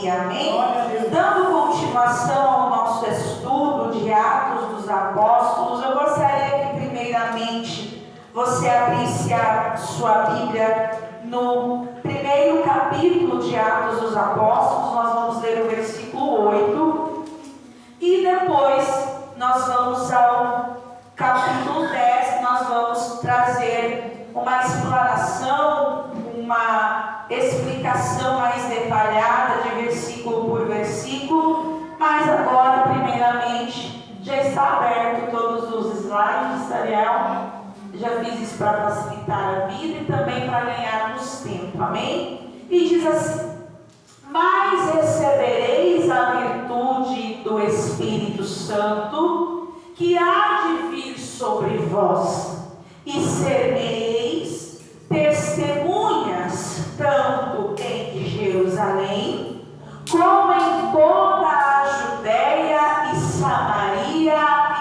alegria. Amém? Dando continuação ao nosso estudo de Atos dos Apóstolos, eu gostaria que primeiramente você abrisse a sua Bíblia no primeiro capítulo de Atos dos Apóstolos. Nós vamos ler o versículo 8 e depois nós vamos ao capítulo 10. Nós vamos trazer uma explanação, uma explicação mais detalhada de versículo por versículo, mas agora primeiramente já está aberto todos os slides, Ariel. Já fiz isso para facilitar a vida e também para ganharmos tempo, amém? E diz assim: mas recebereis a virtude do Espírito Santo, que há de vir sobre vós, e sereis testemunhas, tanto em Jerusalém, como em toda a Judéia e Samaria,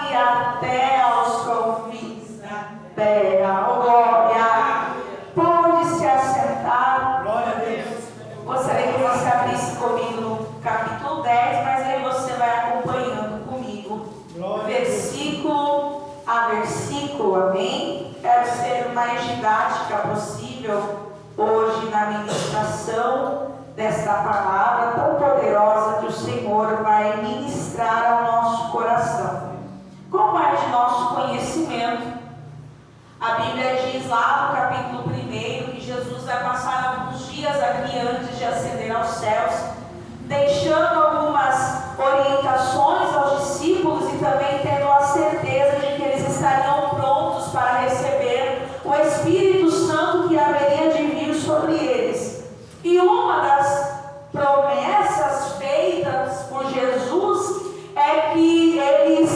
e até aos confins da terra. Oh, glória! Pode se assentar. Glória a Deus. Gostaria que você abrisse comigo no capítulo 10, mas aí você vai acompanhando comigo, versículo a versículo, amém? Quero ser o mais didática possível hoje na ministração desta palavra tão poderosa que o Senhor vai ministrar ao nosso coração. Como é de nosso conhecimento, a Bíblia diz lá no capítulo 1 que Jesus vai passar alguns dias aqui antes de ascender aos céus, deixando algumas orientações aos discípulos e também tendo a certeza de que eles estariam prontos para receber o Espírito Santo que haveria de vir sobre eles. E uma das promessas feitas por Jesus é que eles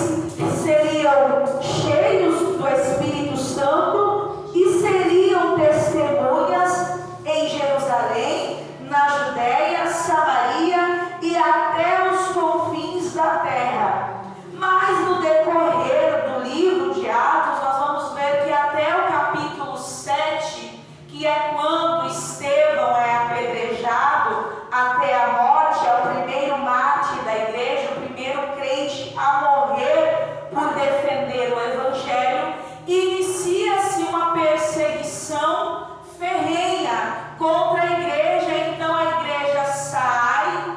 seriam cheios do Espírito Santo e seriam testemunhas em Jerusalém, na Judéia, Samaria e até os confins da terra. Mas no decorrer do livro de Atos, nós vamos ver que até o capítulo 7, que é quando Estevão é apedrejado até a morte, é o primeiro mártir da igreja, o primeiro crente a morrer por defender o Evangelho, inicia-se uma perseguição ferrenha contra a igreja. Então a igreja sai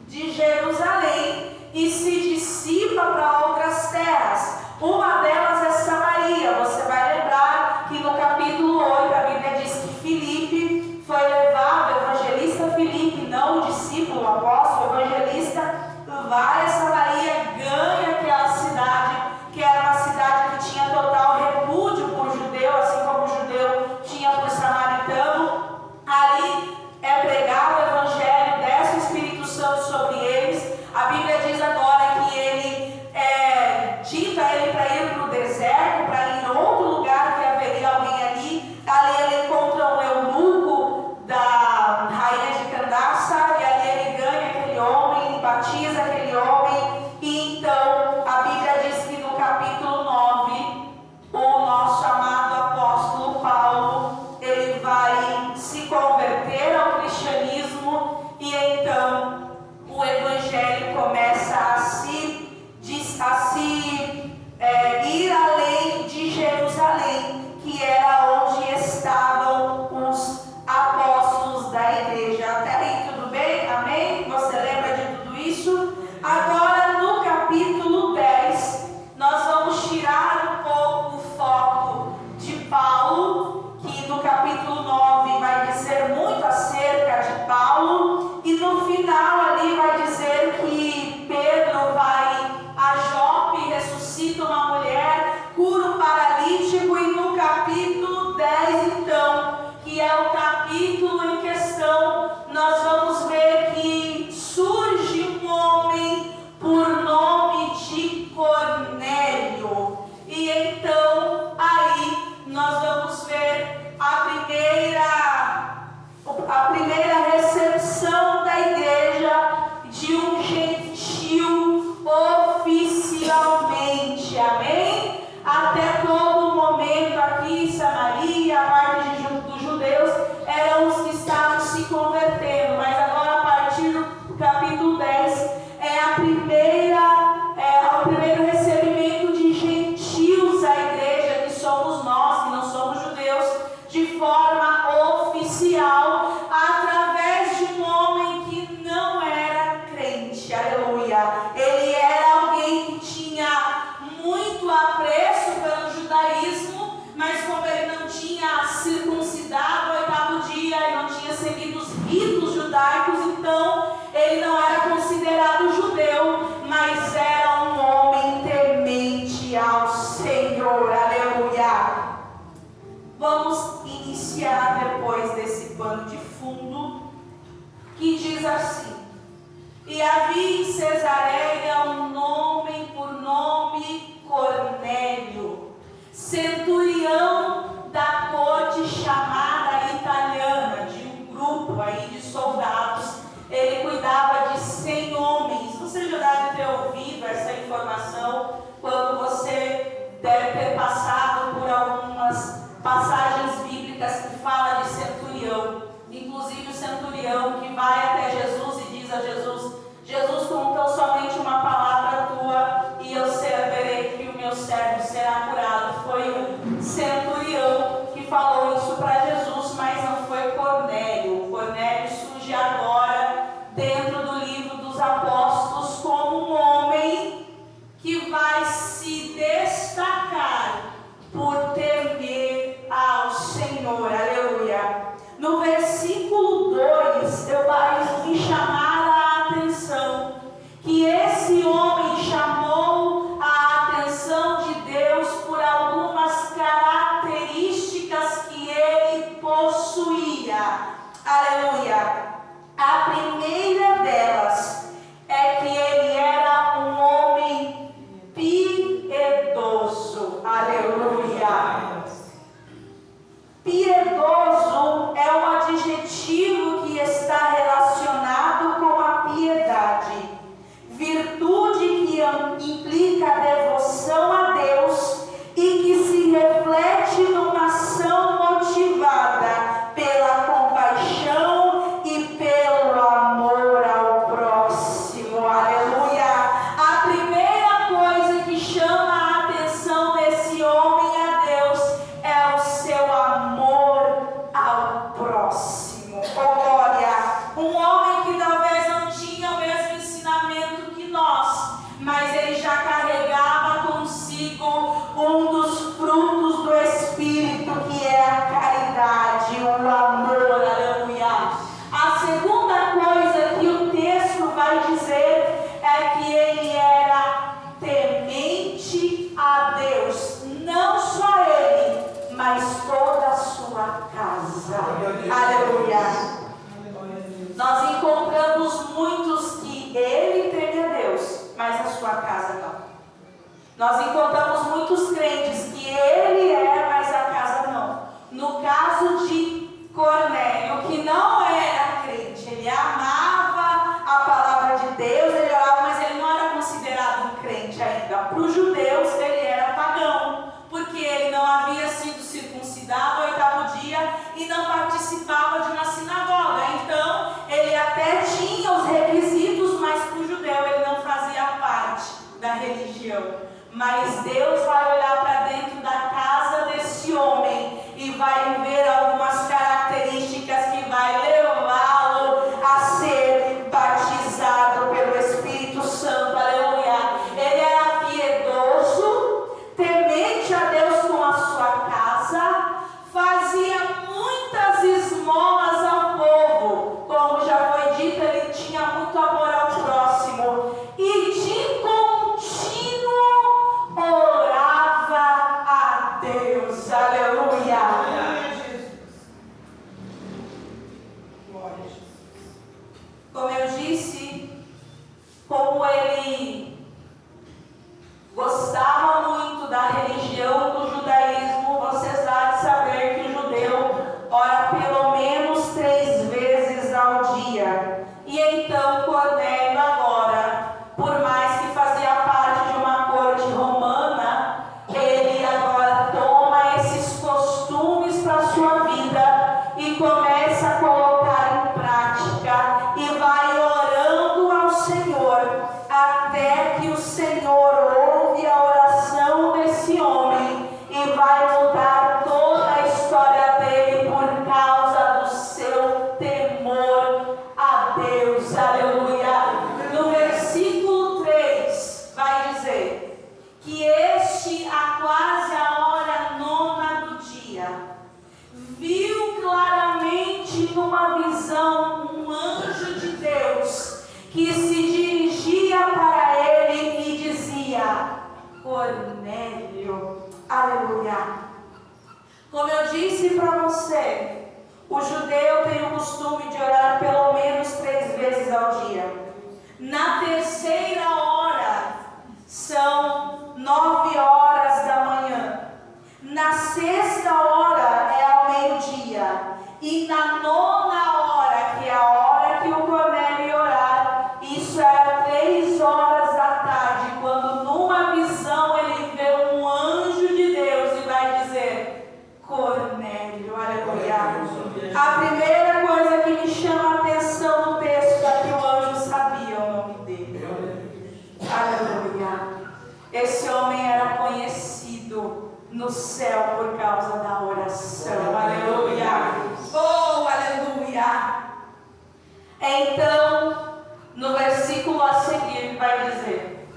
de Jerusalém e se dissipa para outras terras. Uma delas é Samaria. Você vai lembrar que no capítulo 8 a Bíblia diz que Filipe foi levado, o evangelista Filipe, não o discípulo, o apóstolo, o evangelista, vai a Samaria, ganha aquela cidade, que era uma cidade que tinha total repúdio por judeu, assim como o judeu tinha por samaritano. Ali é pregado o evangelho, desce o Espírito Santo sobre eles. A Bíblia diz agora que ele dita ele para ir para o deserto, para ir em outro lugar, que haveria alguém ali. Ali ele encontra um eunuco da rainha de Candaça, e ali ele ganha aquele homem, batiza aquele homem. E então a Bíblia diz que no capítulo 9, o nosso amado apóstolo Paulo, ele vai se converter ao cristianismo, e então o evangelho começa a ir além de Jerusalém, que era onde estavam os apóstolos da igreja. Até aí tudo bem? Amém? Você lembra de tudo isso? Ele não era considerado judeu, mas era um homem temente ao Senhor. Aleluia. Vamos iniciar depois desse pano de fundo, que diz assim: e havia em Cesareia um homem por nome Cornélio, centurião da corte chamada italiana, de um grupo aí de soldados. Ele cuidava de 100 homens. Você já deve ter ouvido essa informação quando você deve ter passado por algumas passagens bíblicas que fala de centurião. Inclusive o centurião que vai até Jesus e diz a Jesus: Jesus, com tão somente uma palavra tua e eu verei que o meu servo será curado. Foi um centurião que falou isso para Jesus, mas não foi Cornélio. Cornélio surge agora dentro do livro dos apóstolos como um homem que vai se destacar por temer ao Senhor. Aleluia. No versículo 2, eu vou me chamar a atenção que esse homem chamou a atenção de Deus por algumas características que ele possuía. Aleluia. A primeira delas é que ele era um homem piedoso. Aleluia. Piedoso é um adjetivo que está relacionado com a piedade, virtude que implica devoção a Deus e que se reflete numa ação motivada pela compaixão e pelo amor ao próximo. Aleluia! A primeira coisa que chama a atenção desse homem a Deus é o seu amor ao próximo. Glória! Um homem que talvez não tinha o mesmo ensinamento que nós, mas ele já carregava consigo um dos frutos do Espírito, que é a caridade, o amor. Aleluia! A segunda coisa que o texto vai dizer é que ele era temente a Deus. Não só ele, mas toda a sua casa. Aleluia! Nós encontramos muitos que ele teme a Deus, mas a sua casa não. Nós encontramos muitos crentes que ele é, mas a casa não. No caso de Cornélio, que não era crente, ele amava a palavra de Deus, ele orava, mas ele não era considerado um crente ainda. Para os judeus, ele era pagão, porque ele não havia sido circuncidado ao 8º dia e não participava de uma sinagoga. Então, ele até tinha os requisitos, mas para o judeu ele não fazia parte da religião. Mas Deus vai olhar para dentro da casa desse homem e vai ver algumas características que vai levá-lo a ser batizado pelo Espírito Santo. Aleluia! Ele era piedoso, temente a Deus com a sua casa, fazia muitas esmolas ao povo. Como já foi dito, ele tinha muito amor ao próximo e de contínuo orava a Deus. Aleluia! Como eu disse, como ele gostava muito da religião do judaísmo, vocês devem saber que o judeu ora pelo menos 3 vezes ao dia. E então Cornélio agora, por mais que fazia parte de uma corte romana, ele agora toma esses costumes para a sua vida e começa a colocar em prática e vai orando ao Senhor, até que o Senhor ouve a oração desse homem e vai mudar toda a história dele por causa do seu temor a Deus. Aleluia! No versículo 3 vai dizer que este, a quase a hora 9ª do dia, viu claramente numa visão um anjo de Deus ao dia. Na terceira hora, são 9 horas da manhã. Na sexta hora é ao meio-dia. E na nona hora, que é a hora que o Cornélio ia orar, isso era 3 horas da tarde, quando numa visão ele vê um anjo de Deus e vai dizer: Cornélio, aleluia. A primeira coisa que me chama a atenção no texto é que o anjo sabia o nome dele. Aleluia. Esse homem era conhecido no céu por causa da oração. Aleluia. Oh, aleluia. Então, no versículo a seguir vai dizer: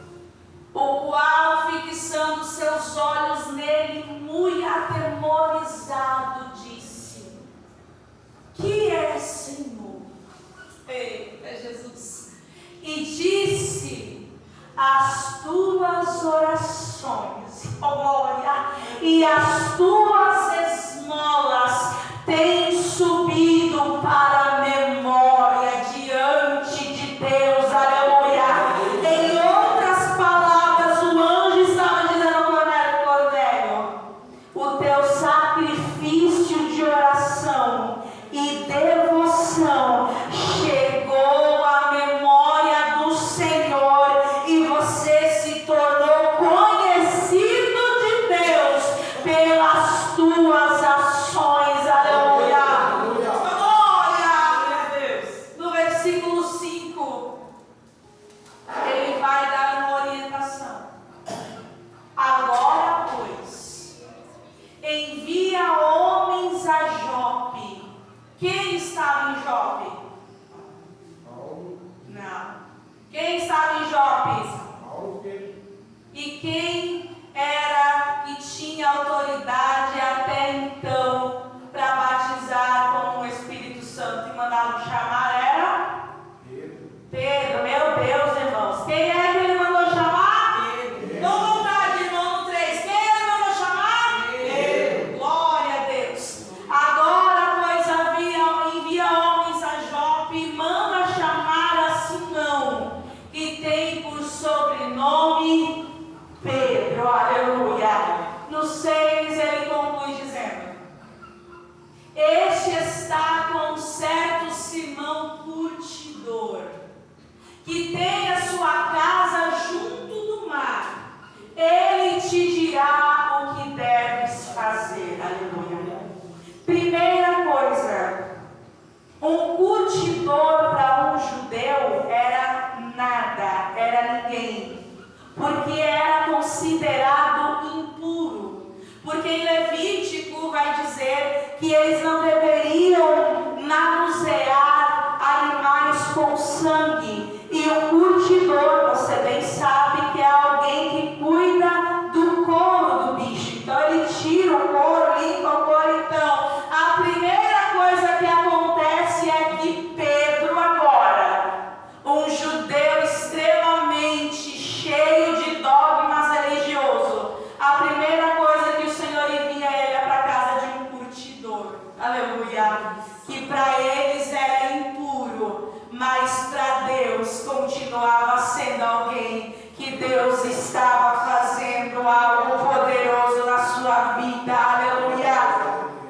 o qual, fixando seus olhos nele, muito atemorizado, disse: que é, Senhor? Eita, Jesus. E disse: as tuas orações, oh glória, e as tuas esmolas têm subido para a memória diante de Deus, aleluia. Em outras palavras, o anjo estava dizendo ao Cornélio: o teu sacrifício de oração e devoção chegou à memória do Senhor e você se tornou conhecido de Deus pelas tuas ações, aleluia. Glória a Deus. No versículo 5, ele vai dar uma orientação. Agora, pois, envia homens a Jope. Quem estava em Jope? Não. Quem estava em Jope? E quem era e tinha autoridade até então para batizar com o Espírito Santo e mandaram chamar era? Pedro. Meu Deus, irmãos. Quem é que ele mandou chamar? Pedro. Vamos voltar de irmão no 3. Quem ele mandou chamar? Pedro. Glória a Deus. Agora, pois, envia homens a Jope e manda chamar a Simão, que tem por sobrenome Pedro, aleluia. No 6 ele conclui dizendo: este está com um certo Simão curtidor, que tem a sua casa junto do mar. Ele te dirá o que deves fazer, aleluia. Primeira coisa, um curtidor para um judeu era nada, era ninguém, porque era considerado impuro. Porque em Levítico vai dizer que eles não deveriam manusear animais com sangue. E o curtidor, você bem sabe que é alguém que cuida do couro do bicho. Então ele tira o couro, limpa o couro. Então, a primeira coisa que acontece é que Pedro agora, um judeu extremamente cheio de dogmas religiosos, a primeira coisa que o Senhor envia ele é para a casa de um curtidor, aleluia, que para eles era impuro, mas para Deus continuava sendo alguém que Deus estava fazendo algo poderoso na sua vida, aleluia.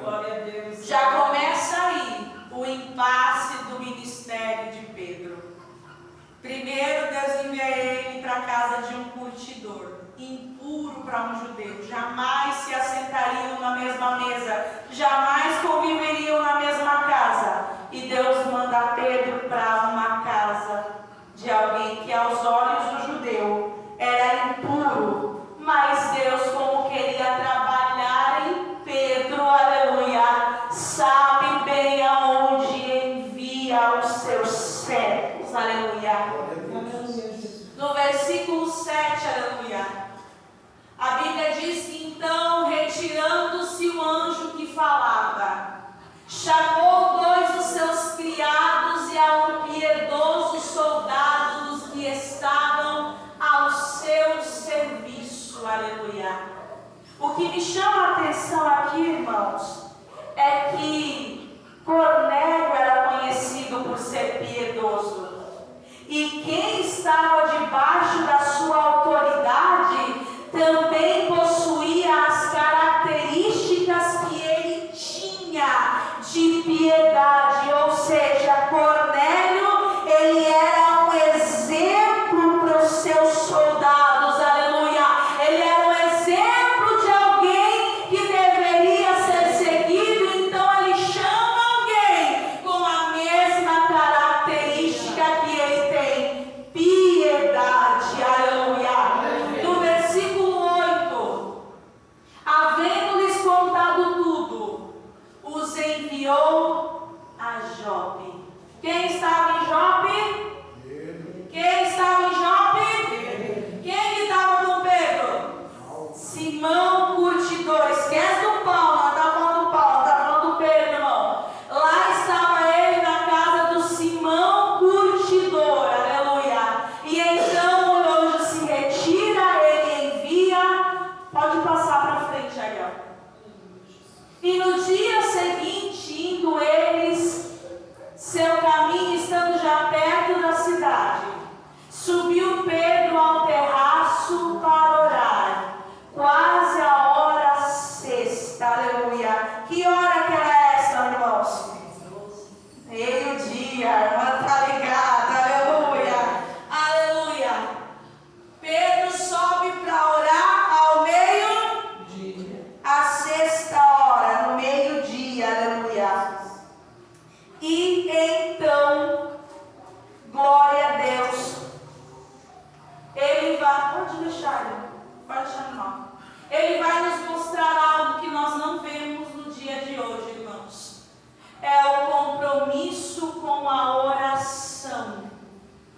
Glória a Deus. Já começa aí o impasse do ministério de Pedro. Primeiro, Deus envia ele para a casa de um curtidor, impuro para um judeu. Jamais se assentariam na mesma mesa, jamais conviveriam na mesma casa. E Deus manda Pedro para uma casa de alguém que aos olhos do judeu era impuro, mas Deus, como queria trabalhar em Pedro, aleluia, sabe bem aonde envia os seus servos, aleluia. No versículo 7, aleluia, a Bíblia diz que então, retirando-se o anjo que falava, chamou 2 dos seus criados e a um piedoso soldado dos que estavam ao seu serviço, aleluia. O que me chama a atenção aqui, irmãos, é que Cornélio era conhecido por ser piedoso.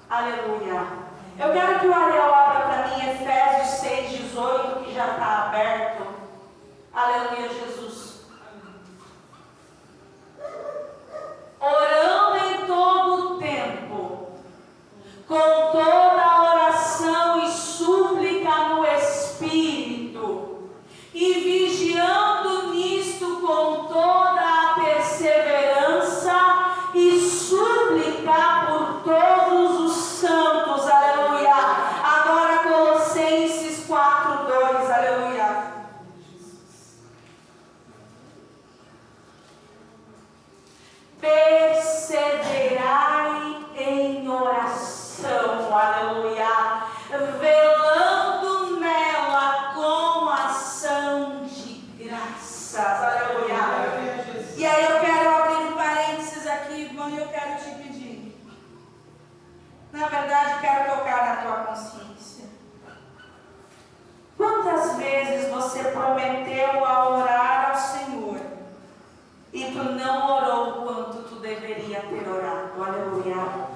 Aleluia. Eu quero que o Ariel abra para mim Efésios 6:18, que já está aberto. Aleluia, Jesus. Orando em todo o tempo, com toda oração e súplica no Espírito, e vigiando nisto com toda a perseverança e súplica por todos os santos. Aleluia. Agora Colossenses 4:2. Aleluia. Perseverai em oração, aleluia, velando nela com ação de graças, aleluia. E aí eu quero abrir um parênteses aqui, irmão, e eu quero te pedir. Na verdade, quero tocar na tua consciência. Quantas vezes você prometeu a orar ao Senhor e tu não orou quanto tu deveria ter orado? Aleluia.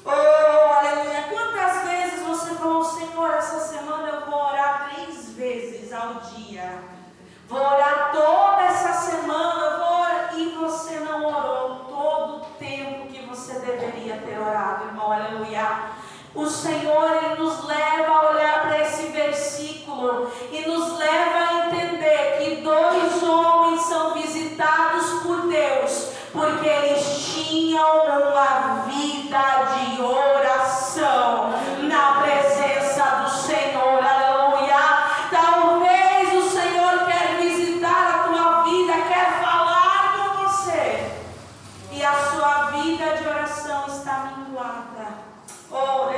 Oh, aleluia. Quantas vezes você falou: Senhor, essa semana eu vou orar 3 vezes ao dia. Vou orar toda essa semana, eu vou orar, e você não orou todo o tempo que você deveria ter orado, irmão. Aleluia. O Senhor, Ele nos leva a olhar para esse versículo e nos leva a entender que 2 homens são visitados por Deus porque eles tinham uma vida de oração na presença do Senhor. Aleluia. Talvez o Senhor quer visitar a tua vida, quer falar com você, e a sua vida de oração está minguada. Oh,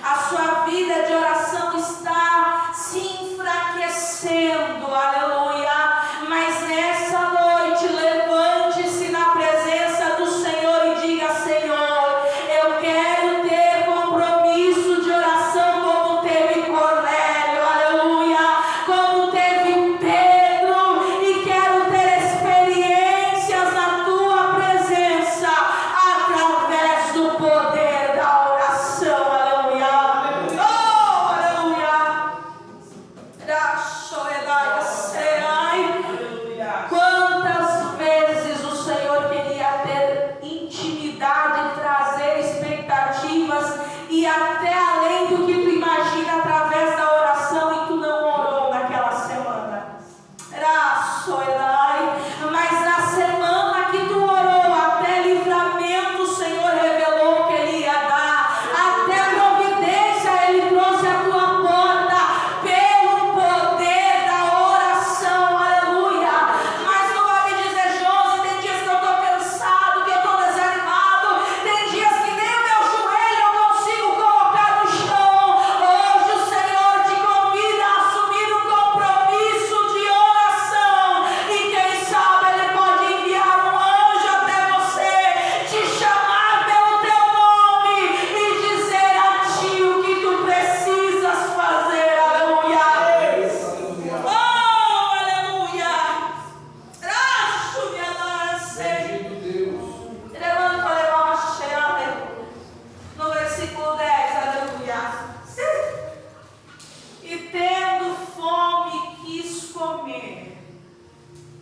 a sua vida de oração está se enfraquecendo, aleluia. Mas nessa noite, levante-se na presença do Senhor e diga: Senhor, eu quero ter compromisso de oração como teve Cornélio, aleluia, como teve Pedro, e quero ter experiências na tua presença através do poder da oração, aleluia. Oh, aleluia. Quantas vezes o Senhor queria ter intimidade, trazer expectativas e até além do que tu imagina através da oração, e tu não orou naquela semana. Mas na semana que tu orou, até livramento o Senhor revelou que Ele ia dar, até providência Ele trouxe à tua porta pelo poder da oração, aleluia. Mas não vai me dizer: Josi, tem dias que eu estou cansado, que eu estou desanimado, tem dias que nem o meu joelho eu consigo colocar no chão. Hoje o Senhor te convida a assumir um compromisso de oração, e quem sabe Ele pode enviar um anjo até você, te chamar pelo teu nome e dizer a ti o que tu precisas fazer, aleluia. Oh, aleluia. No versículo 10, aleluia. E tendo fome quis comer.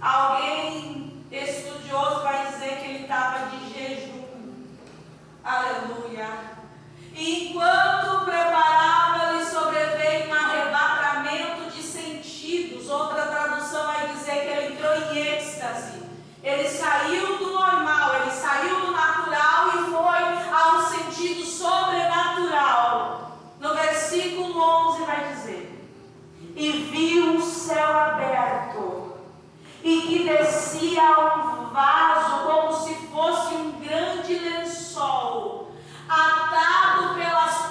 Alguém estudioso vai dizer que ele estava de jejum. Aleluia. E enquanto preparava, lhe sobreveio um arrebatamento de sentidos. Outra tradução vai dizer que ele entrou em êxtase. Ele saiu do normal, ele saiu do natural e foi a um sentido sobrenatural. No versículo 11 vai dizer: e viu o céu aberto, e que descia um vaso como se fosse um grande lençol, atado pelas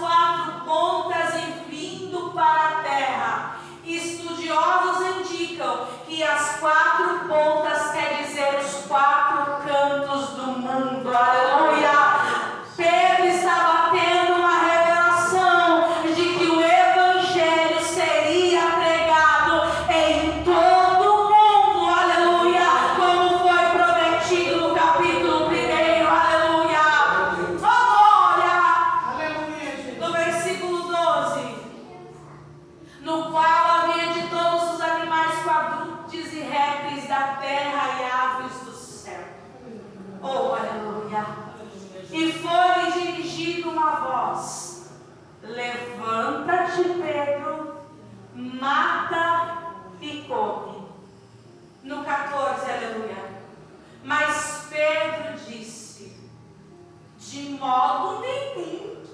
modo nenhum,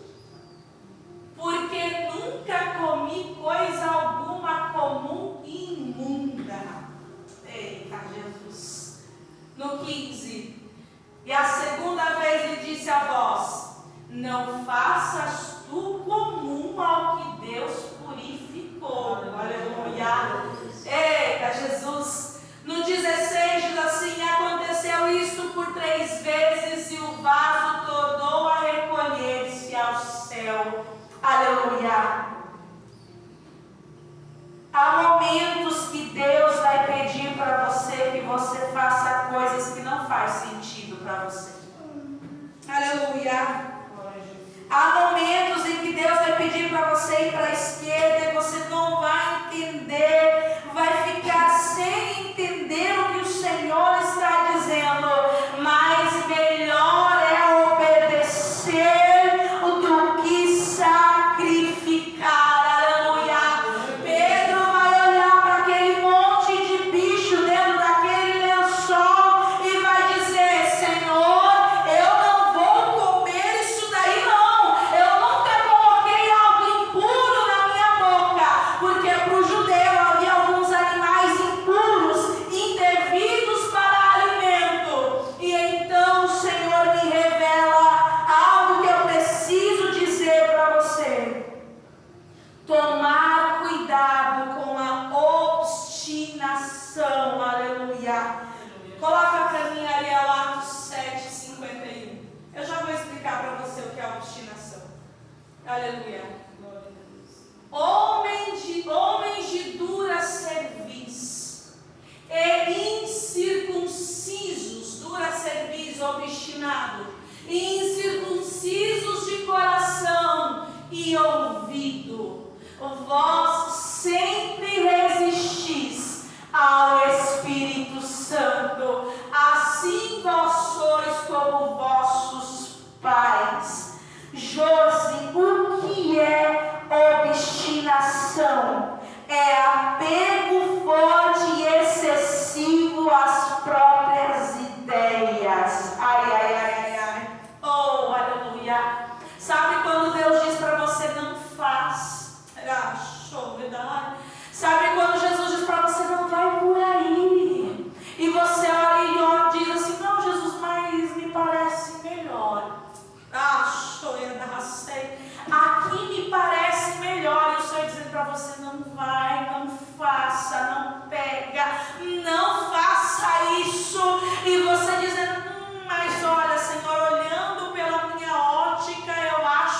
porque nunca comi coisa alguma comum e imunda. Eita Jesus. No 15, e a segunda vez lhe disse a voz: não faças tu comum ao que Deus purificou. Aleluia. Eita Jesus. No 16 diz assim: aconteceu isto por 3 vezes, e o vaso tornou a recolher-se ao céu. Aleluia. Há momentos que Deus vai pedir para você que você faça coisas que não faz sentido para você. Aleluia. Há momentos em que Deus vai pedir para você ir para a esquerda e você não vai entender, vai ficar sem entender o que o Senhor está dizendo, mas melhor é obedecer do que sacrificar. Aleluia. Pedro vai olhar para aquele monte de bicho dentro daquele lençol e vai dizer: Senhor, eu não vou comer isso daí não. Eu nunca coloquei algo impuro na minha boca, porque para o judeu havia alguns animais impuros, indevidos para alimento. E então o Senhor me revela algo que eu preciso dizer para você. Tomar cuidado com a obstinação. Aleluia. Coloca para mim, Ariel, Atos 7:51. Eu já vou explicar para você o que é obstinação. Aleluia. Homens de dura cerviz e incircuncisos, dura cerviz, obstinado, e incircuncisos de coração e ouvido, vós sempre resistis ao Espírito Santo, assim vós sois como vossos pais. Josi, o que é obstinação? É apego forte e excessivo às próprias ideias. Ai, ai, ai, ai, ai. Oh, aleluia. Sabe quando Deus diz para você não faz? Sabe quando Jesus diz para você não vai por aí? E você olha e diz assim: não, Jesus, mas me parece melhor. Aqui me parece melhor. E o Senhor dizendo para você: não vai, não faça, não pega, não faça isso. E você dizendo: mas olha, Senhor, olhando pela minha ótica, eu acho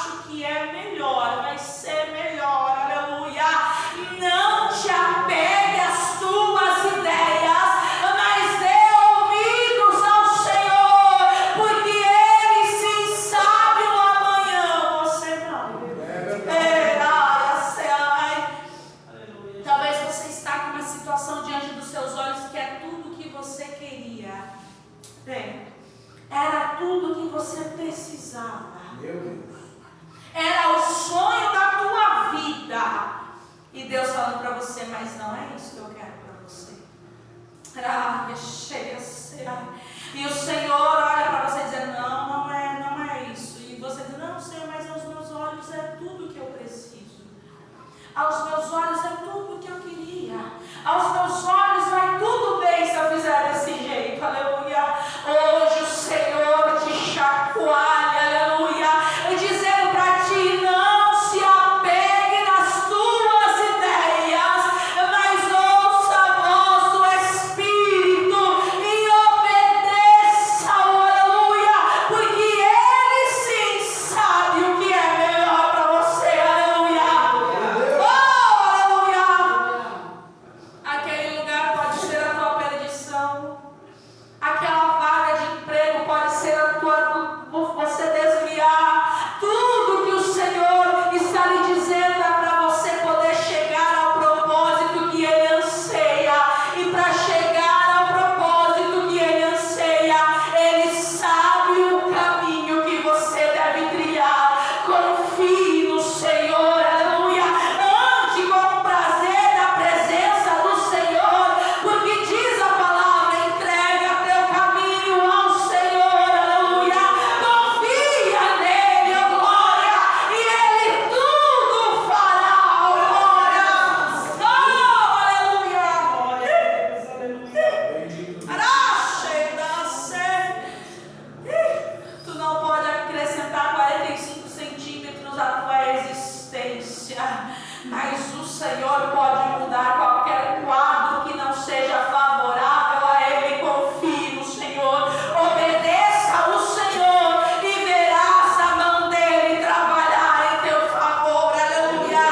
mas o Senhor pode mudar qualquer quadro que não seja favorável a Ele. Confie no Senhor, obedeça ao Senhor e verás a mão dEle trabalhar em teu favor. Aleluia!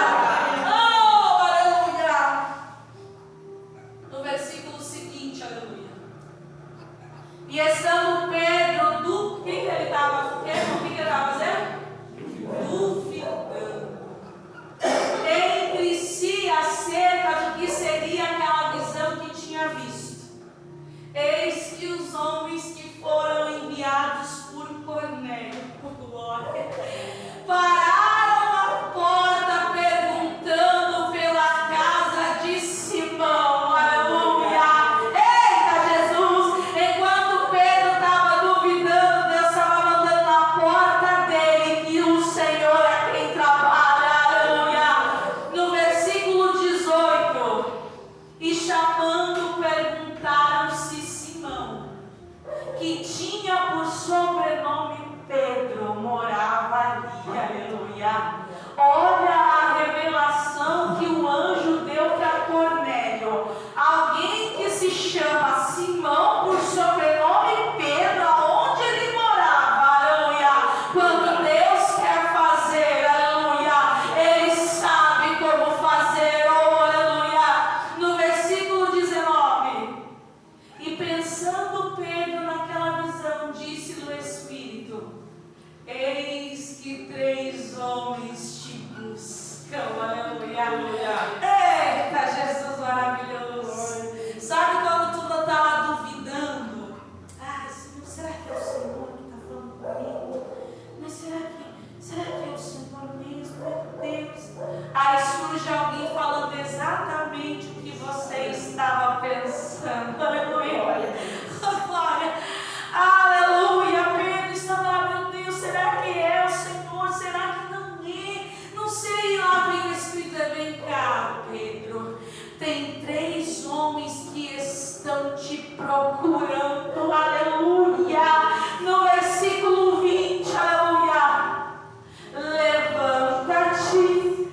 Oh, aleluia! No versículo seguinte, aleluia. E estando Pedro, o que ele estava fazendo? Duvidando entre si acerca do que seria aquela visão que tinha visto. Eis que os homens que foram enviados por Cornélio, glória, pararam a porta perguntando pela casa de Simão. Aleluia! Eita Jesus! Enquanto Pedro estava duvidando, Deus estava mandando na porta dele que o Senhor é quem trabalha. Aleluia! No versículo 18: e chamando, perguntaram-se Simão, que tinha por sobrenome Pedro, morava ali. Aleluia! Olha a revelação que o anjo deu para Cornélio. Alguém que se chama Simão por sobrenome Pedro, aonde ele morava. Aleluia! Quando Deus quer fazer, aleluia, Ele sabe como fazer. Oh, aleluia! No versículo 19: e pensando Pedro naquela visão, disse-lhe o Espírito: eis que 3 homens te buscam. Aleluia! Eita Jesus maravilhoso! Sabe quando tu não está lá duvidando? Ai Senhor, será que é o Senhor que está falando comigo? Mas será que é o Senhor mesmo? Meu Deus! Aí surge alguém falando exatamente o que você estava pensando. Aleluia! Glória! Aleluia! Pedro estava lá, meu Deus, será que é o Senhor? Será que não é? Não sei. Lá vem o Espírito, vem cá, Pedro. Tem 3 homens que estão te procurando. Aleluia! No versículo 20, aleluia. Levanta-te,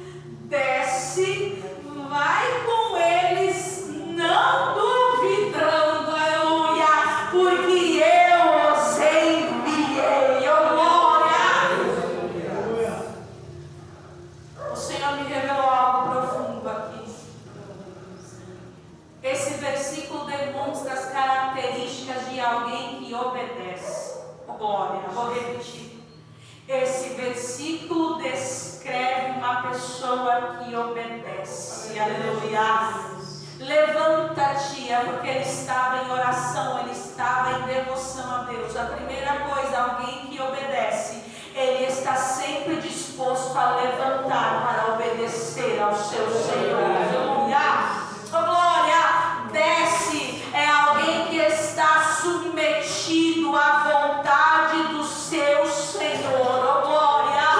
desce, vai com eles, não duvidando. Aleluia! Porque eu os enviei. Oh, glória! O Senhor me revelou algo profundo aqui. Esse versículo demonstra as características de alguém que obedece. Oh, glória! Vou repetir. Esse versículo descreve uma pessoa que obedece. Aleluia! Levanta-te, é porque ele estava em oração, ele estava em devoção a Deus. A primeira coisa, alguém que obedece, ele está sempre disposto a levantar para obedecer ao seu Senhor. Aleluia! Oh, glória! Desce, é alguém que está submetido à vontade do seu Senhor. Oh, glória!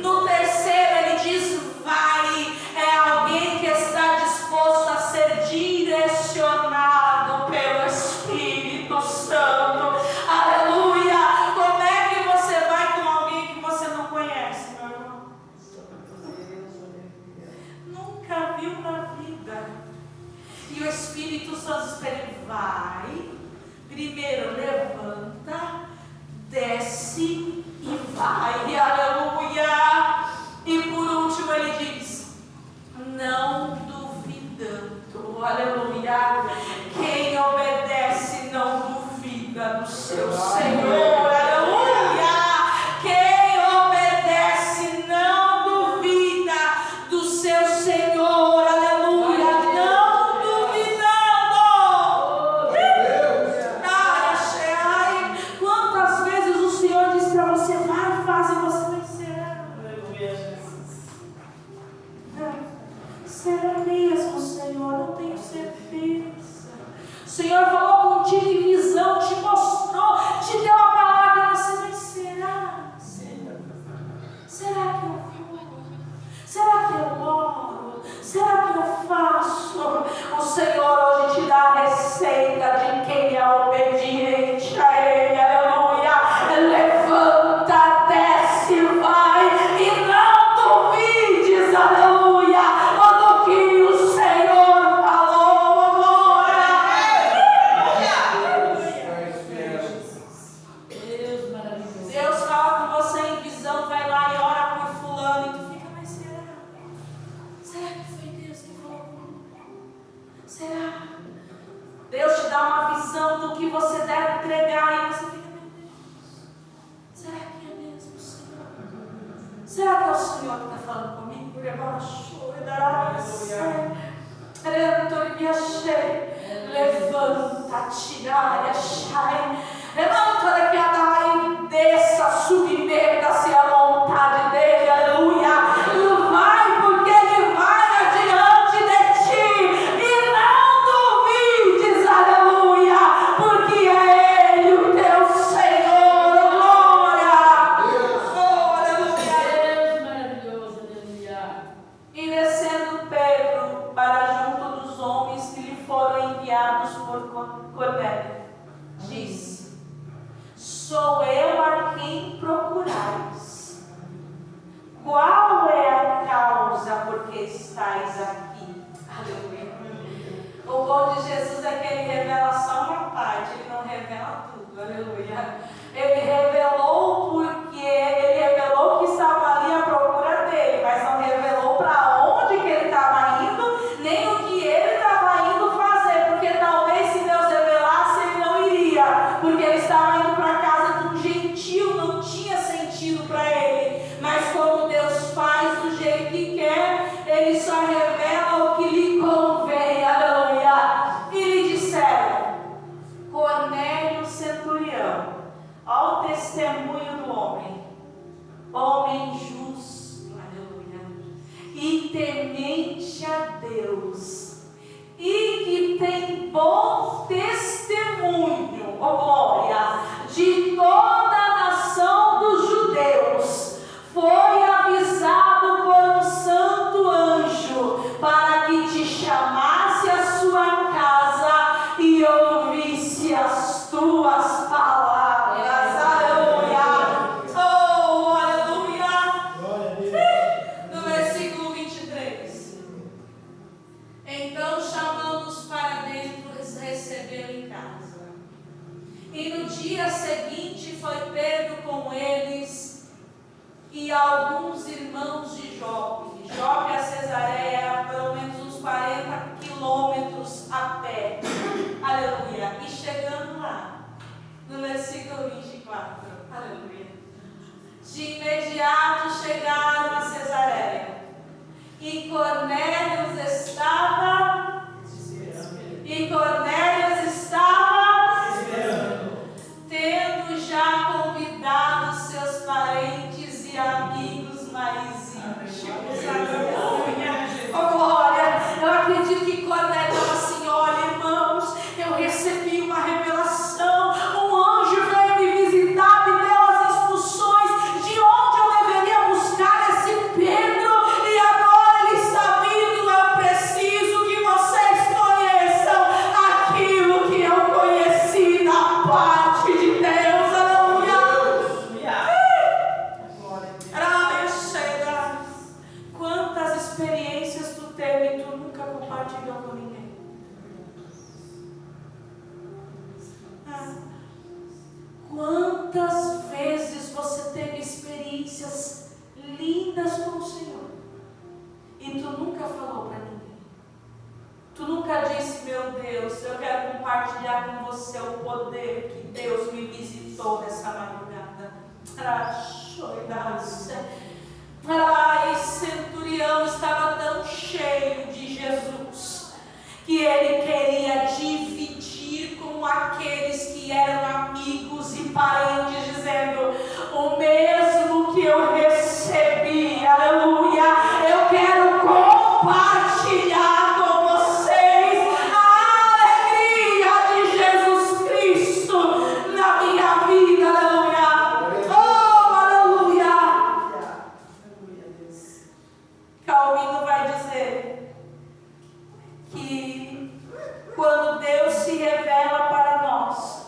No terceiro ele diz vai, é alguém que está disposto a ser direcionado pelo Espírito Santo. Aleluia! Como é que você vai com alguém que você não conhece, meu irmão? Nunca Senhor que está falando comigo. Levanta-te, levanta-te e desça, submeta-se à vontade dele, aleluia. Vai, porque ele vai adiante de ti, e não duvides, aleluia, porque é ele o teu Senhor, glória. Oh, aleluia. Maravilhoso, aleluia. E descendo Pedro para junto dos homens que lhe foram enviados por Cornélio, disse: sou eu a quem procurais. Qual é a causa por que estáis aqui? Aleluia. O bom de Jesus é que ele revela só uma parte, ele não revela tudo. Aleluia. Ele revelou porque ele revelou que estava ali à procura dele, mas não revelou para onde que ele estava indo, nem o que ele estava indo fazer, porque talvez se Deus revelasse ele não iria, porque ele estava indo para a casa de um gentil, não tinha sentido para ele. Mas como Deus faz do jeito que quer, ele só revela o que lhe convém, aleluia. E lhe disseram: Cornélio centurião, ao testemunho do homem justo, aleluia, e temente a Deus, e que tem bom testemunho, ó glória, de toda a nação dos judeus, foi avisado por um santo anjo para que te chamasse à sua casa e ouvisse as tuas palavras. Aleluia. Oh, aleluia. No versículo 23. Então, chamando-os para dentro, recebeu em casa. E no dia seguinte foi Pedro com eles e alguns irmãos de Jope. Jope a Cesareia era pelo menos uns 40 quilômetros a pé. Aleluia. E chegando lá, no versículo 24, aleluia, de imediato chegaram a Cesareia, e Cornélio estava tendo já convidado seus parentes e amigos mais íntimos. Aleluia. Oh, glória. Eu acredito que Cornélio estava assim: olha, irmãos, eu recebi uma revelação, um anjo veio me visitar, me deu as instruções de onde eu deveria buscar esse Pedro, e agora ele está vindo. Eu preciso que vocês conheçam aquilo que eu conheci da parte de Deus. Aleluia. Quantas experiências tu teve e tu nunca compartilhou com ninguém? Quantas vezes você teve experiências lindas com o Senhor e tu nunca falou para ninguém? Tu nunca disse: meu Deus, eu quero compartilhar com você o poder que Deus me visitou nessa madrugada. Esse centurião estava tão cheio de Jesus que ele queria dividir com aqueles que eram amigos e parentes, dizendo: o mesmo que eu recebi, aleluia, eu quero compartilhar com vocês a alegria de Jesus Cristo na minha vida, aleluia. Oh, aleluia. Calvino vai dizer que quando Deus se revela para nós,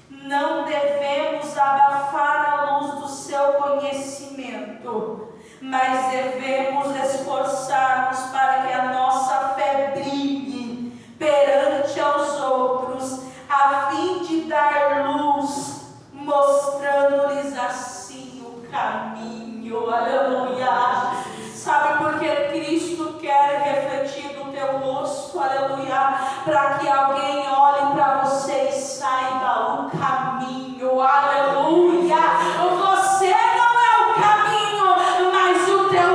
não devemos abafar a luz do seu conhecimento, mas devemos esforçar-nos para que a nossa fé brilhe perante aos outros, a fim de dar luz, mostrando-lhes assim o caminho. Aleluia. Sabe por que Cristo quer refletir no teu rosto? Aleluia. Para que alguém olhe para você e saiba o caminho. Aleluia. Você não é o caminho, mas o teu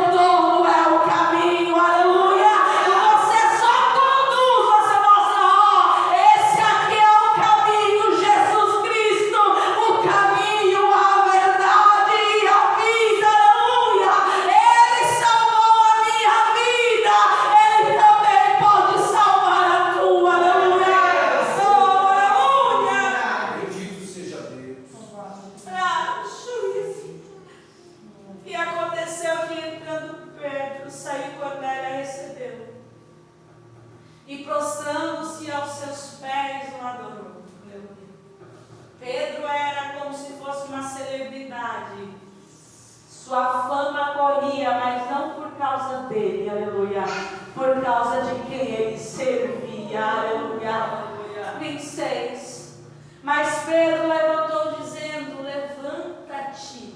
E aconteceu que entrando Pedro, saiu Cornélio a recebê-lo. E prostrando-se aos seus pés, o adorou. Pedro era como se fosse uma celebridade. Sua fama corria, mas não por causa dele, aleluia. Por causa de quem ele servia, aleluia. 26. Mas Pedro levantou dizendo: levanta-te,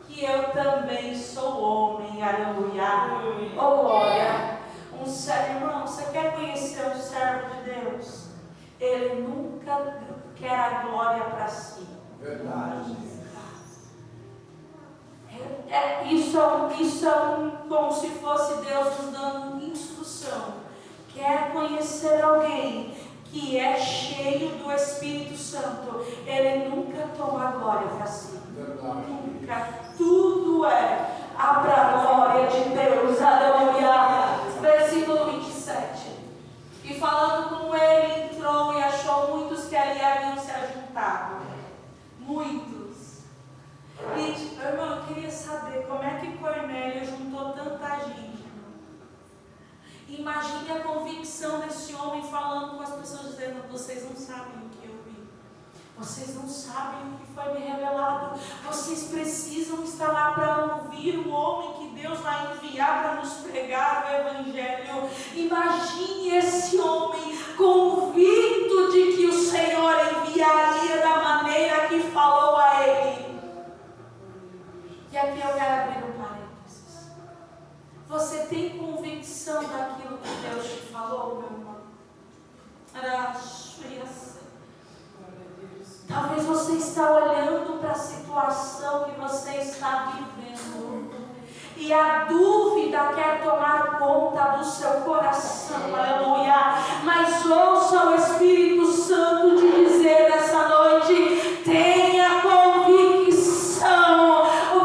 que eu também sou homem, aleluia. Oh, glória. Irmão, você quer conhecer um servo de Deus? Ele nunca quer a glória para si. Verdade. Isso é como se fosse Deus nos dando uma instrução. Quer conhecer alguém que é cheio do Espírito Santo, ele nunca toma a glória para si. Verdade. Nunca. Tudo é para a glória de Deus. Aleluia. Versículo 27. E falando com ele, entrou e achou muitos que ali haviam se ajuntado. Muitos. E, irmão, eu queria saber como é que Cornélio juntou tanta gente. Imagine a convicção desse homem falando com as pessoas, dizendo: vocês não sabem o que eu vi. Vocês não sabem o que foi me revelado. Vocês precisam estar lá para ouvir o homem que Deus vai enviar para nos pregar o Evangelho. Imagine esse homem convicto de que o Senhor enviaria da maneira que falou a ele. E aqui eu quero abrir um parênteses. Você tem convicção daquilo que Deus te falou, meu irmão? Talvez você está olhando para a situação que você está vivendo e a dúvida quer tomar conta do seu coração, aleluia. Mas ouça o Espírito Santo te dizer nessa noite: tenha convicção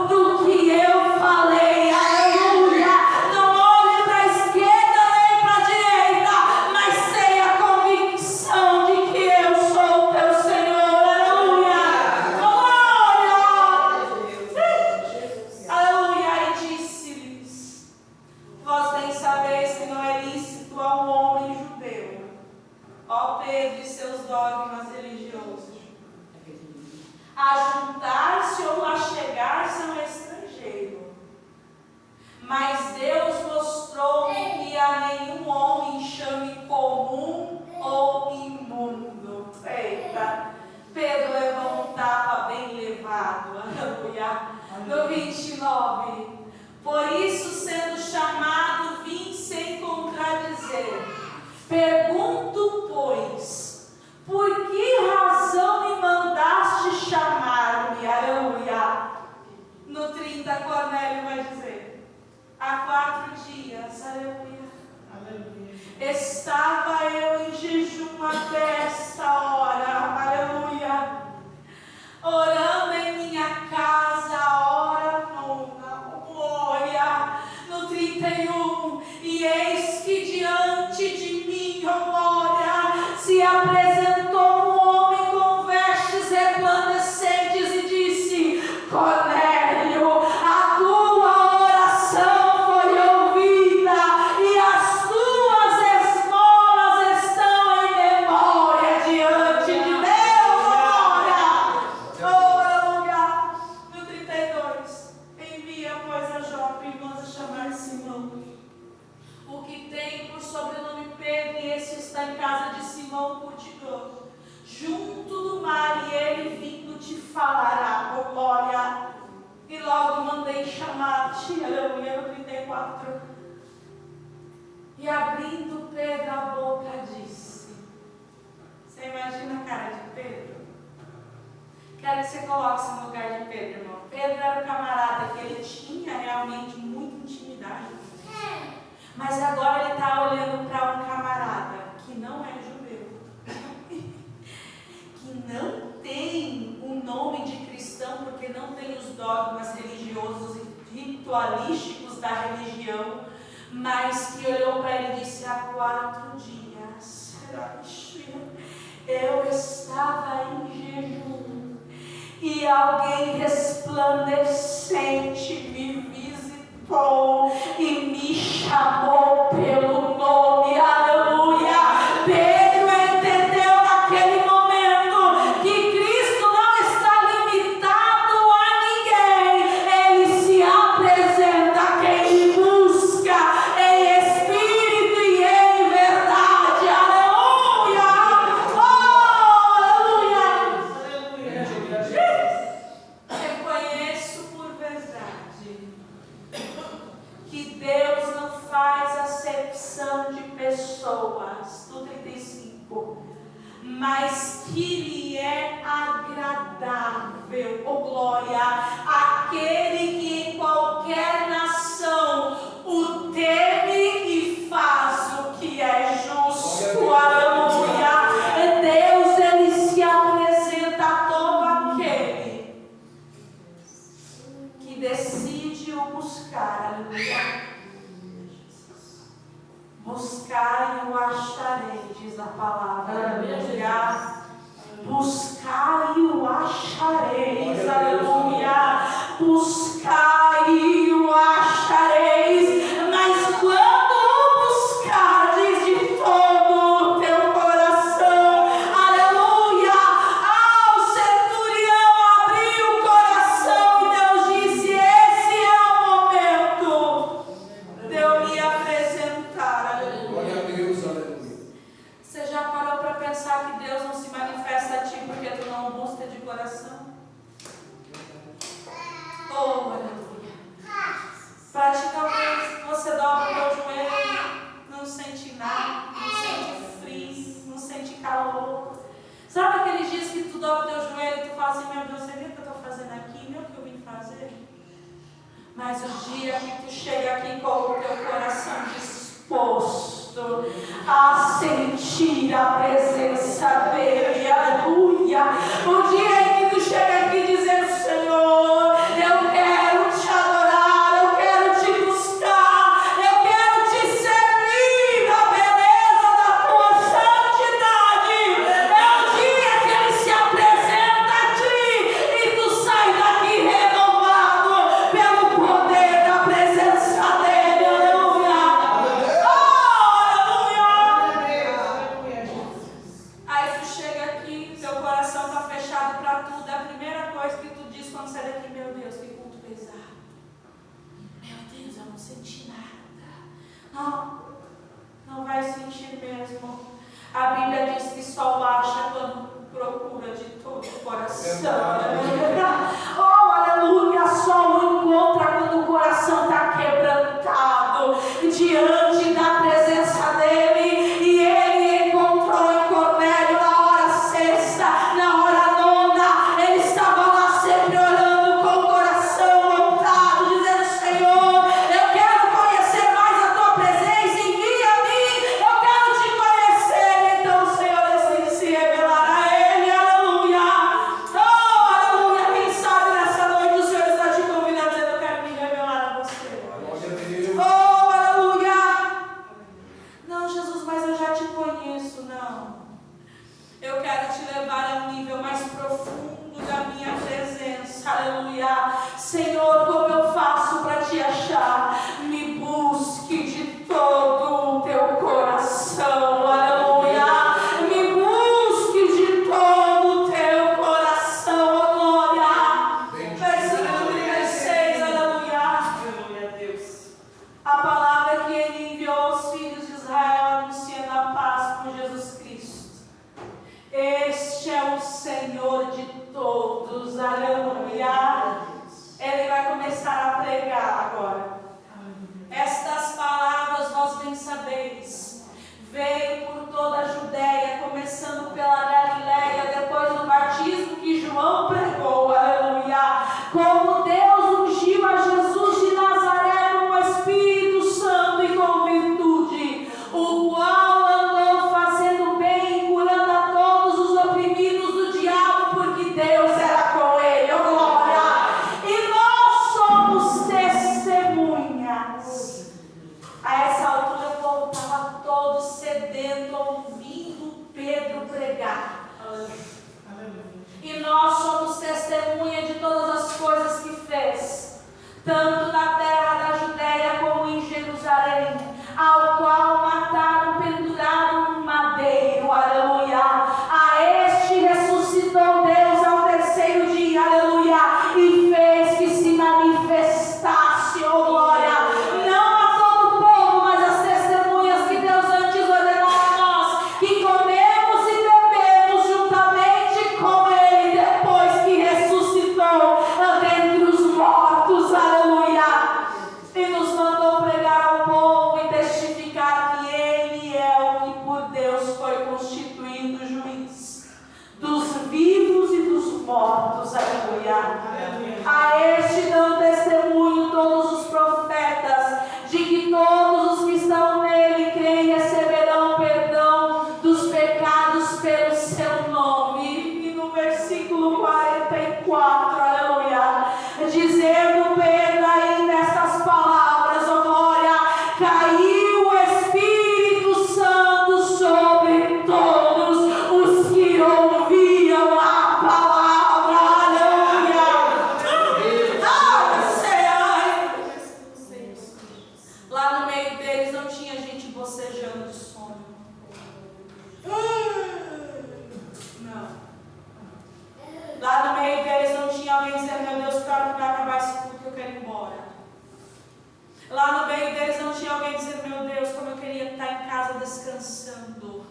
do que eu falei, aleluia. Não olhe para a esquerda nem para a direita, mas tenha convicção de que eu sou o teu Senhor, aleluia. Glória! Aleluia! E disse-lhes: vós bem sabeis que não é lícito a um homem judeu, ó Pedro e seus dogmas religiosos, ajuntar-se ou achegar-se a um estrangeiro. Mas Deus mostrou-me que a nenhum homem chame comum ou imundo. Eita! Pedro levou um tapa bem levado, aleluia. No 29. Por isso, sendo chamado, vim sem contradizer. Pergunto, pois, por que razão me mandaste chamar-me? Aleluia. No 30, Cornélio vai dizer: há 4 dias, aleluia, estava eu em jejum até esta hora, aleluia, orando em minha casa a hora nona, glória. No 31, e eis que diante de mim, glória, se apresentou um homem com vestes resplandecentes e disse: Cornélio, a tua oração foi ouvida e as tuas esmolas estão em memória diante de Deus, glória. Oh, aleluia. No 32, envia, pois, a Jope e manda chamar Simão, o que tem por sobrenome Pedro, e esse está em casa de Simão Curtidor, junto do mar, e ele vindo te falará, oh glória. E logo mandei chamar-te, aleluia, no 34. E abrindo Pedro a boca, disse: você imagina a cara de Pedro? Quero que você coloque-se no lugar de Pedro, irmão. Pedro era o camarada que ele tinha realmente muita intimidade. Mas agora ele está olhando para um camarada que não é judeu, que não tem o nome de cristão, porque não tem os dogmas religiosos e ritualísticos da religião, mas que olhou para ele e disse: há 4 dias eu estava em jejum e alguém resplandecente me visitou e me chamou pelo nome. Aleluia! Pedro entendeu naquele momento que Cristo não está limitado a ninguém. Ele se apresenta a quem busca em espírito e em verdade. Aleluia! Oh, aleluia! Reconheço por verdade que Deus não faz acepção de pessoas, do 35, mas que lhe é agradável, oh glória, aquele que em qualquer nação o teme e faz o que é justo. Aleluia! Deus, ele se apresenta a todo aquele que decide o buscar. Aleluia! Buscai e o acharei, diz a palavra. Aleluia! Buscai e o achareis. Aleluia! Buscai e o achareis. Mas quando o buscardes de todo o teu coração, aleluia! O centurião abriu o coração e Deus disse: esse é o momento de eu me apresentar. Aleluia! Glória a Deus, aleluia. Você já parou para pensar que Deus não se manifesta a ti porque tu não o busca de coração? Oh, aleluia! Para ti, talvez você dobra o teu joelho e não sente nada, não sente frio, não sente calor. Sabe aqueles dias que tu dobra o teu joelho e tu fala assim: meu Deus, você vê o que eu estou fazendo aqui? Meu, o que eu vim fazer? Mas o dia que tu chega aqui com o teu coração disposto a sentir a presença dele, aleluia! O dia em que tu chega aqui dizendo: Senhor, eu quero te adorar, eu quero te buscar, eu quero te servir na beleza da tua santidade. É o dia que ele se apresenta a ti e tu sai daqui renovado pelo poder da presença dele. Aleluia! Aí tu chega aqui, teu coração está fechado para Lá no meio deles não tinha alguém dizendo: meu Deus, como eu queria estar em casa descansando.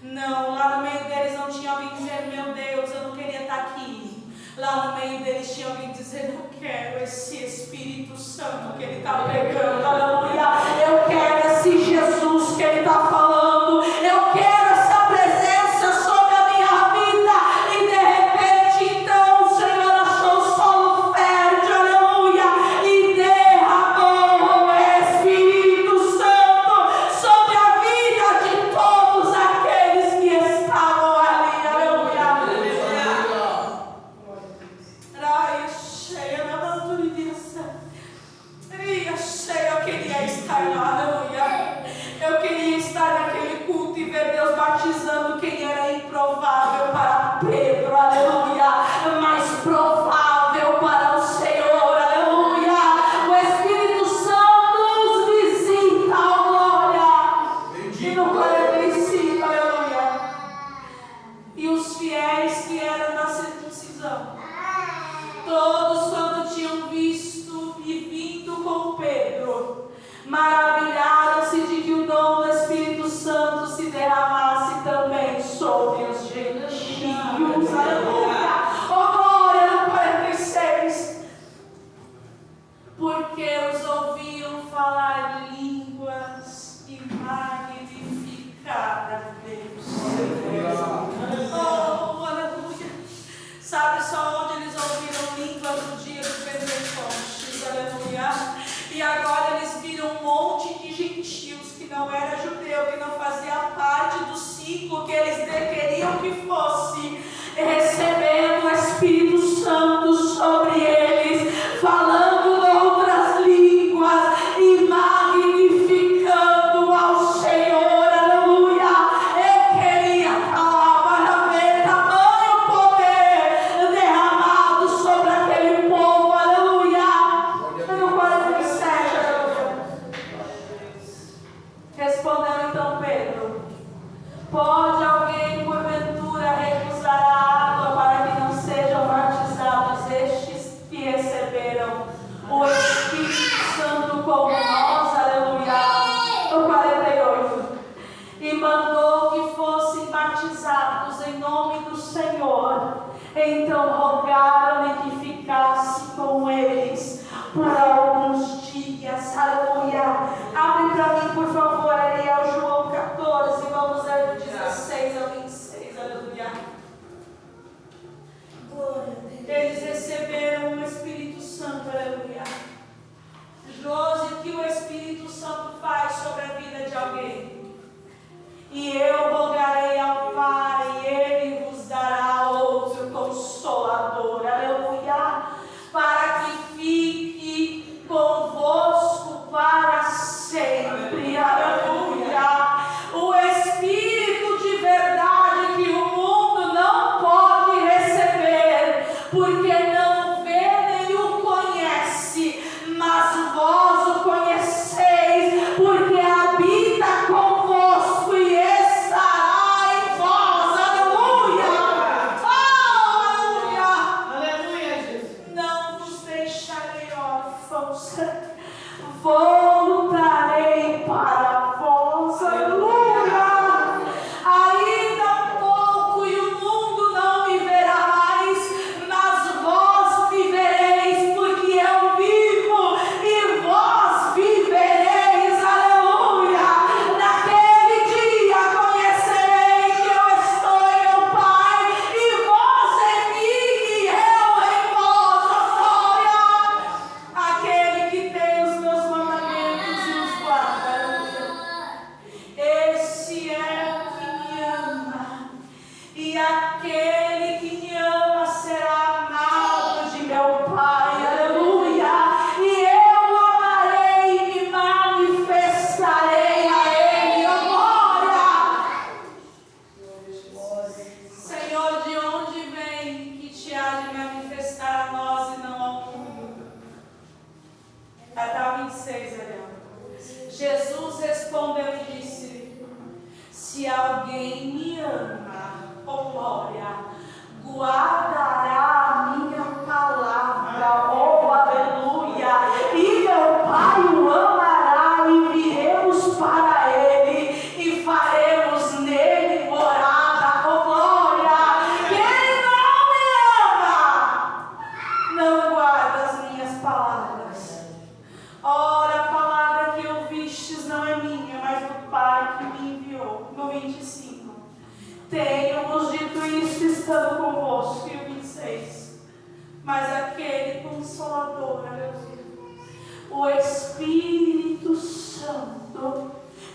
Não, lá no meio deles não tinha alguém dizendo: meu Deus, eu não queria estar aqui. Lá no meio deles tinha alguém dizendo: eu quero esse Espírito Santo que Ele está pregando, aleluia. Eu quero esse Jesus que Ele está falando. Eu quero essa presença sobre a minha vida. E de repente, então, o Senhor achou o solo fértil, aleluia, e derramou o Espírito Santo sobre a vida de todos aqueles que estavam ali, aleluia. Eu queria estar lá, aleluia. Eu queria estar naquele culto e ver Deus batizando quem era improvável para Pedro, aleluia, mas provável para o Senhor, aleluia. O Espírito Santo nos visita, glória. E no 45, aleluia. E os fiéis que eram da circuncisão, todos quando tinham visto e vindo com Pedro, maravilharam-se de que o dom do Espírito Santo se derramasse também sobre os gentios. Aleluia! Oh, glória! No 46. Porque os ouviam falar línguas e magnificar a Deus. Oh, aleluia! Sabe só onde eles ouviram línguas no dia do Pentecostes? Aleluia! E agora eles viram um monte de gentios que não era judeu, que não fazia parte do ciclo que eles queriam que fosse, recebendo o Espírito Santo sobre eles, falando outras línguas e magnificando ao Senhor, aleluia. Eu queria falar para ver tamanho poder derramado sobre aquele povo, aleluia. No 47, aleluia. Respondeu então Pedro: pode alguém porventura recusar a água para que não sejam batizados estes que receberam o Espírito Santo como nós? Aleluia. No 48. E mandou que fossem batizados em nome do Senhor. Então rogaram-lhe que ficasse com eles por alguns dias. Aleluia. Abre para mim, por favor, Ariel, João 14. Vamos ler do 16 ao 26. Aleluia. Eles receberam o Espírito Santo. Aleluia. Josi, o que o Espírito Santo faz sobre a vida de alguém? E eu rogarei ao Pai, e Ele vos dará outro Consolador, aleluia, para que fique convosco para sempre, aleluia. O Espírito de verdade que o mundo não pode receber, porque não vê nem o conhece, mas vós o conheceis, porque habita convosco e estará em vós, aleluia. Oh, aleluia. Aleluia, Jesus. Não vos deixarei órfãos, voltarei para vós, aleluia. Ainda pouco e o mundo não me verá mais, mas vós me vereis, porque eu vivo e vós vivereis, aleluia. Naquele dia conhecerei que eu estou em meu Pai, e vós em mim e eu em vós, glória. Aquele que tem os meus mandamentos e os guarda, esse é o que me ama, e aquele que me ama será amado de meu Pai, aleluia. E eu amarei e me manifestarei a Ele, ó glória. Senhor, de onde vem que te há de manifestar a nós e não ao mundo? Até o 26, Ariel. Jesus respondeu e disse: se alguém me ama, ó glória, guardará a minha palavra, oh aleluia, e meu Pai o ama. convosco. E o 26. Mas aquele Consolador, o Espírito Santo,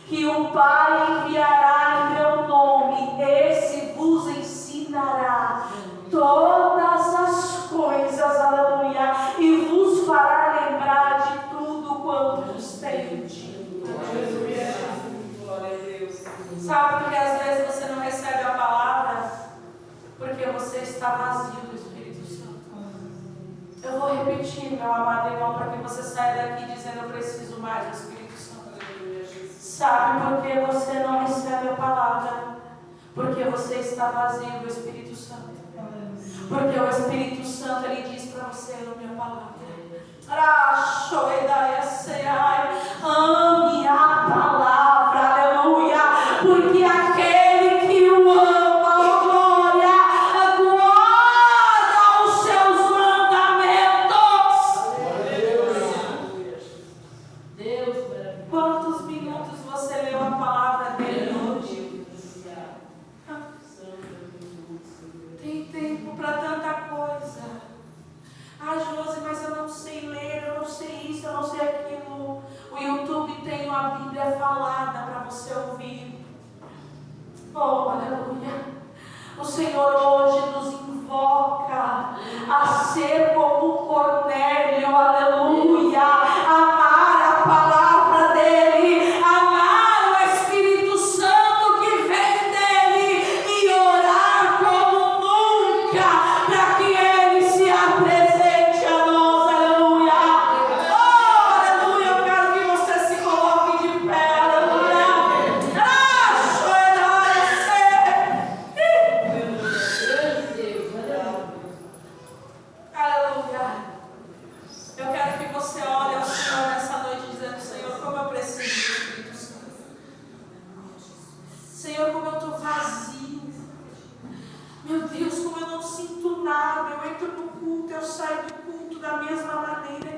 que o Pai enviará em meu nome, esse vos ensinará todas as coisas, aleluia, e vos fará lembrar de tudo quanto vos tenho dito. Aleluia. Glória a Deus. Sabe por que às vezes você não recebe a palavra? Porque você está vazio do Espírito Santo. Eu vou repetir, meu amado irmão, para que você saia daqui dizendo: eu preciso mais do Espírito Santo. Sabe por que você não recebe a palavra? Porque você está vazio do Espírito Santo. Porque o Espírito Santo, ele diz para você na minha palavra: ame a palavra, aleluia, porque aquele que o ama, glória, guarda os seus mandamentos. Deus, quantos minutos você leu a palavra dele hoje? Tem tempo para tanta coisa. Ah, Josi, mas eu não sei ler, eu não sei isso, eu não sei aquilo. O YouTube tem uma Bíblia falada para você ouvir. Oh, aleluia. O Senhor hoje nos invoca a ser como Cornélio, aleluia. Amar a palavra dele, amar o Espírito Santo que vem dele e orar como nunca para que ele se apresente a nós, aleluia. Oh, aleluia, eu quero que você se coloque de pé, aleluia. Aleluia. Eu quero que você olhe ao Senhor nessa noite dizendo: Senhor, como eu preciso do Espírito Santo. Senhor, como eu estou vazio. Meu Deus, como eu não sinto nada. Eu entro no culto, eu saio do culto da mesma maneira.